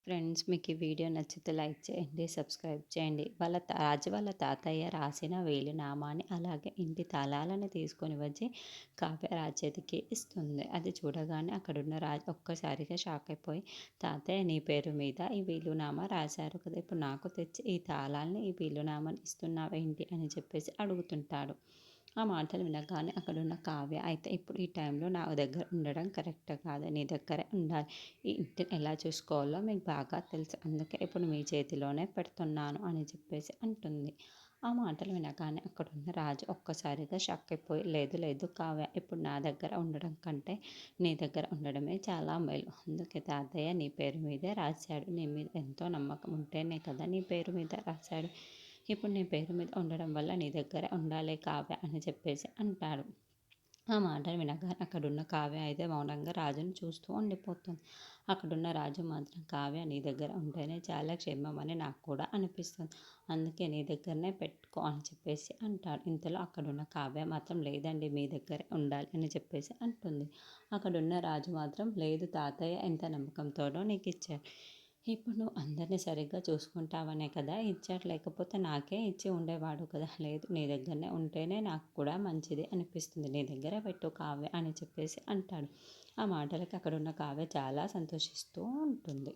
Friends, మీకు ఈ video నచ్చితే లైక్ చేయండి, సబ్స్క్రైబ్ చేయండి. రాజు వాళ్ళ తాతయ్య రాసిన వేలునామాని అలాగే ఇంటి తాళాలను తీసుకొని వచ్చి కావ్య రాజు చేతికి ఇస్తుంది. అది చూడగానే అక్కడున్న రాజు ఒక్కసారిగా షాక్ అయిపోయి, తాతయ్య నీ పేరు మీద ఈ వీలునామా రాశారు కదా, ఇప్పుడు నాకు తెచ్చి ఈ తాళాలని ఈ వీలునామాని ఇస్తున్నావేంటి అని చెప్పేసి అడుగుతుంటాడు. ఆ మాటలు వినగానే అక్కడున్న కావ్య, అయితే ఇప్పుడు ఈ టైంలో నా దగ్గర ఉండడం కరెక్ట్ కాదు, నీ దగ్గరే ఉండాలి. ఈ ఇంటిని ఎలా చూసుకోవాలో మీకు బాగా తెలుసు, అందుకే ఇప్పుడు మీ చేతిలోనే పెడుతున్నాను అని చెప్పేసి అంటుంది. ఆ మాటలు వినగానే అక్కడున్న రాజు ఒక్కసారిగా షాక్ అయిపోయి, లేదు లేదు కావ్య, ఇప్పుడు నా దగ్గర ఉండడం కంటే నీ దగ్గర ఉండడమే చాలా మేలు. అందుకే తాతయ్య నీ పేరు మీదే రాశాడు. నీ మీద ఎంతో నమ్మకం ఉంటేనే కదా నీ పేరు మీద రాశాడు. ఇప్పుడు నీ పేరు మీద ఉండడం వల్ల నీ దగ్గర ఉండాలి కావ్య అని చెప్పేసి అంటాడు. ఆ మాటలు వినగానే అక్కడున్న కావ్య అయితే మౌనంగా రాజును చూస్తూ ఉండిపోతుంది. అక్కడున్న రాజు మాత్రం, కావ్య నీ దగ్గర ఉంటేనే చాలా క్షేమం అని నాకు కూడా అనిపిస్తుంది, అందుకే నీ దగ్గరనే పెట్టుకో అని చెప్పేసి అంటాడు. ఇంతలో అక్కడున్న కావ్య మాత్రం, లేదండి మీ దగ్గరే ఉండాలి అని చెప్పేసి అంటుంది. అక్కడున్న రాజు మాత్రం, లేదు తాతయ్య ఎంత నమ్మకంతోనో నీకు ఇచ్చారు, ఇప్పుడు నువ్వు అందరినీ సరిగ్గా చూసుకుంటావనే కదా ఇచ్చాడు, లేకపోతే నాకే ఇచ్చి ఉండేవాడు కదా, లేదు నీ దగ్గరనే ఉంటేనే నాకు కూడా మంచిది అనిపిస్తుంది, నీ దగ్గర పెట్టు కావ్య అని చెప్పేసి అంటాడు. ఆ మాటలకి అక్కడున్న కావ్య చాలా సంతోషిస్తూ ఉంటుంది.